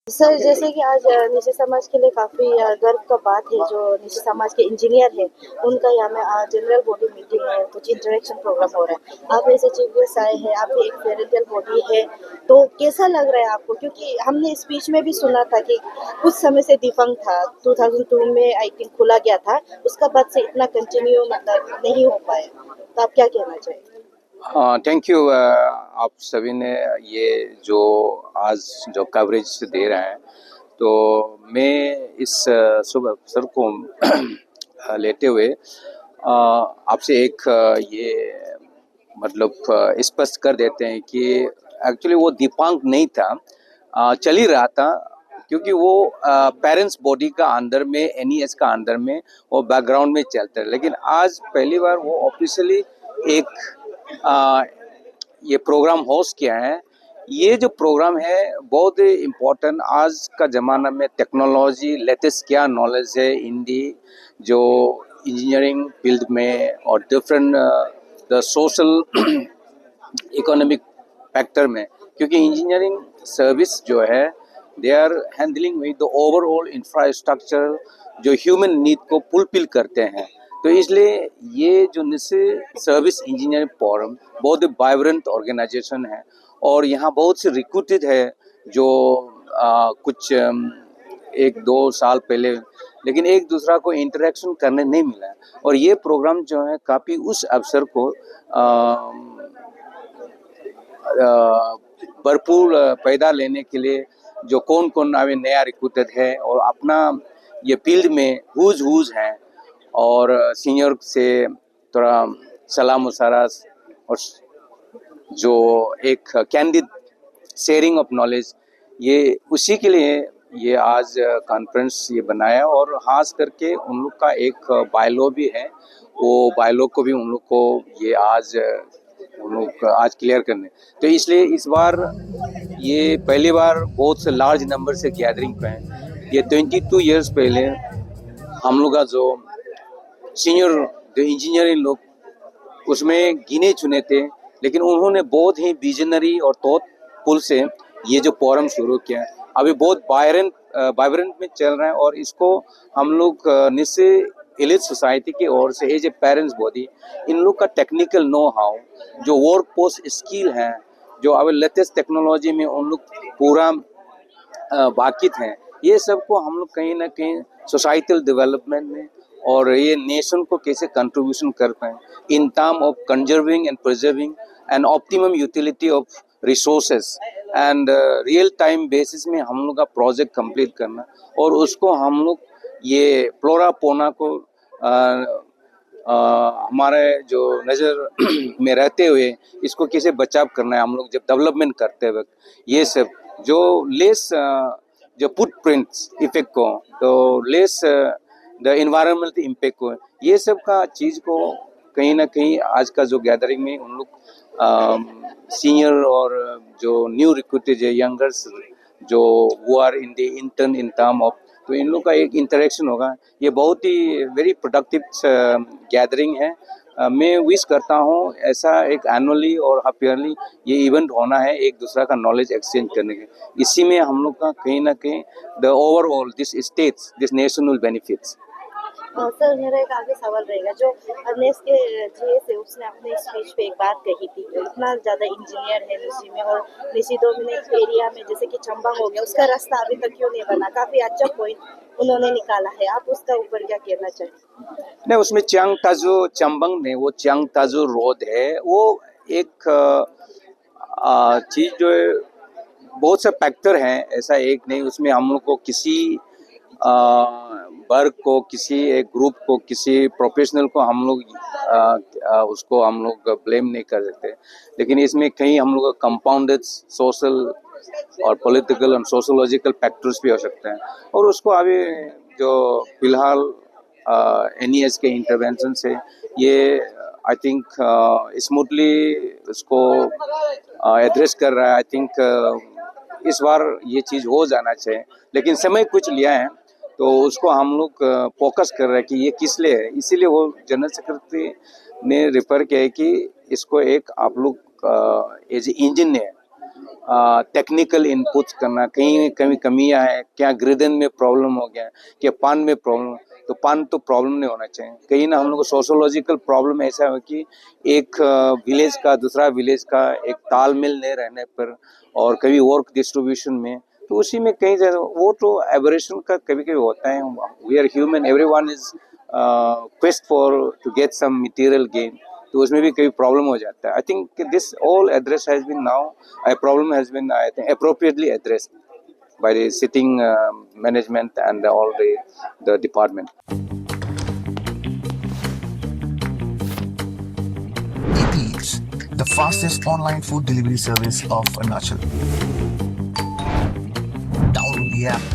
Sir, जैसे कि आज निजी समाज के लिए काफ़ी गर्व का बात है, जो निजी समाज के इंजीनियर हैं, उनका यहाँ में जनरल बॉडी मीटिंग है, कुछ इंटरेक्शन प्रोग्राम हो रहा है। आप ऐसे चीफ गेस्ट आए हैं, आप भी एक फेडरल बॉडी है, तो कैसा लग रहा है आपको? क्योंकि हमने स्पीच में भी सुना था कि कुछ समय से डिफंक्ट था, 2002 में आई थिंक खोला गया था, उसका बाद से इतना कंटिन्यू मतलब नहीं हो पाया। तो आप क्या कहना चाहेंगे? Thank you. आप सभी ने ये जो आज जो कवरेज दे रहा है, तो मैं इस शुभ अवसर को लेते हुए आपसे एक ये मतलब स्पष्ट कर देते हैं कि एक्चुअली वो दीपांक नहीं था, चल ही रहा था, क्योंकि वो पेरेंट्स बॉडी का अंदर में एनईएस का अंदर में वो बैकग्राउंड में चलता है। लेकिन आज पहली बार वो ऑफिशियली एक ये प्रोग्राम होस्ट किया है। ये जो प्रोग्राम है बहुत इम्पोर्टेंट, आज का ज़माना में टेक्नोलॉजी लेटेस्ट क्या नॉलेज है हिंदी जो इंजीनियरिंग फील्ड में और different the social economic factor में, क्योंकि इंजीनियरिंग सर्विस जो है they are handling with the overall infrastructure जो ह्यूमन नीड को फुलफिल करते हैं। तो इसलिए ये जो निश्चित सर्विस इंजीनियरिंग फोरम बहुत ही वाइब्रेंट ऑर्गेनाइजेशन है, और यहाँ बहुत से रिक्रूटेड है जो कुछ एक दो साल पहले, लेकिन एक दूसरा को इंटरेक्शन करने नहीं मिला है। और ये प्रोग्राम जो है काफ़ी उस अवसर को भरपूर पैदा लेने के लिए, जो कौन कौन अभी नया रिक्रूटेड है और अपना ये फील्ड में हुज हैं, और सीनियर से थोड़ा सलाह मुशारा और जो एक कैंडिड शेयरिंग ऑफ नॉलेज, ये उसी के लिए ये आज कॉन्फ्रेंस ये बनाया। और खास करके उन लोग का एक बायलॉ भी है, वो बायलॉ को भी उन लोग को ये आज उन लोग आज क्लियर करने, तो इसलिए इस बार ये पहली बार बहुत से लार्ज नंबर से गैदरिंग पे हैं। ये 22 इयर्स पहले हम लोग का जो सीनियर जो इंजीनियरिंग लोग उसमें गिने चुने थे, लेकिन उन्होंने बहुत ही विजनरी और थॉटफुल से ये जो फोरम शुरू किया है, अभी बहुत वाइब्रेंट में चल रहा है। और इसको हम लोग निश्चित एलिट सोसाइटी की ओर से एज ए पेरेंट्स बॉडी इन लोग का टेक्निकल नो हाउ जो वर्क पोस्ट स्किल है, जो अभी लेटेस्ट टेक्नोलॉजी में उन लोग पूरा वाकिफ हैं, ये सब को हम लोग कहीं ना कहीं सोसाइटल डेवलपमेंट में और ये नेशन को कैसे कंट्रीब्यूशन कर पाए इन term of conserving and preserving and optimum utility of resources and real time basis में हम लोग का प्रोजेक्ट कंप्लीट करना, और उसको हम लोग ये फ्लोरा पोना को हमारे जो नज़र में रहते हुए इसको कैसे बचाव करना है हम लोग जब डेवलपमेंट करते वक्त, ये सब जो लेस जो फुटप्रिंट्स इफेक्ट को, तो लेस द इन्वायरमेंटल इम्पैक्ट को, ये सब का चीज़ को कहीं ना कहीं आज का जो गैदरिंग में उन लोग सीनियर और जो न्यू रिक्रूटेड है यंगर्स जो वो are in the intern in term of, तो इन लोग का एक इंटरेक्शन होगा। ये बहुत ही वेरी प्रोडक्टिव गैदरिंग है। मैं विश करता हूँ ऐसा एक एनुअली और हाफ ईयरली ये इवेंट होना है, एक दूसरा का नॉलेज एक्सचेंज करने के, इसी में हम लोग का कहीं ना कहीं the overall this states this nation will benefits. Sir, मेरा एक आगे सवाल रहेगा, जो नेस के जीएस है उसने अपने स्पीच पे एक बात कही थी कि इतना ज़्यादा इंजीनियर है निशी में, और निशी डोमिनेट एरिया में जैसे कि चंबा हो गया, उसका रास्ता अभी तक क्यों नहीं बना? काफ़ी अच्छा पॉइंट उन्होंने निकाला है, आप उसका ऊपर क्या कहना चाहेंगे? नहीं, उसमें चियांग ताजू चंबंग में वो चियांग ताजू रोड है, वो एक चीज़ जो है, बहुत से फैक्टर हैं, ऐसा एक नहीं, उसमें हम लोग को किसी वर्ग को, किसी एक ग्रुप को, किसी प्रोफेशनल को हम लोग उसको हम लोग ब्लेम नहीं कर सकते। लेकिन इसमें कहीं हम लोग कंपाउंडेड सोशल और पॉलिटिकल और सोशोलॉजिकल फैक्टर्स भी हो सकते हैं, और उसको अभी जो फिलहाल एनईएस के इंटरवेंशन से ये आई थिंक स्मूथली उसको एड्रेस कर रहा है। आई थिंक इस बार ये चीज़ हो जाना चाहिए, लेकिन समय कुछ लिया है, तो उसको हम लोग फोकस कर रहे हैं कि ये किस लिए है। इसीलिए वो जनरल सेक्रेटरी ने रेफर किया है कि इसको एक आप लोग एज इंजीनियर टेक्निकल इनपुट्स करना, कहीं कहीं कमियां है क्या, ग्रेडन में प्रॉब्लम हो गया, क्या पान में प्रॉब्लम, तो पान तो प्रॉब्लम नहीं होना चाहिए। कहीं ना हम लोग को सोशोलॉजिकल प्रॉब्लम ऐसा है कि एक विलेज का दूसरा विलेज का एक तालमेल नहीं रहने पर, और कभी वर्क डिस्ट्रीब्यूशन में, तो उसी में कहीं ज्यादा वो तो एबरेशन का कभी कभी होता है। We are human, everyone is quest for to get some material gain, तो उसमें भी कभी प्रॉब्लम हो जाता है। I think this all address has been now, a problem has been, I think, appropriately addressed by the sitting management and all the department. Eats, the fastest online food delivery service of Arunachal. Download the app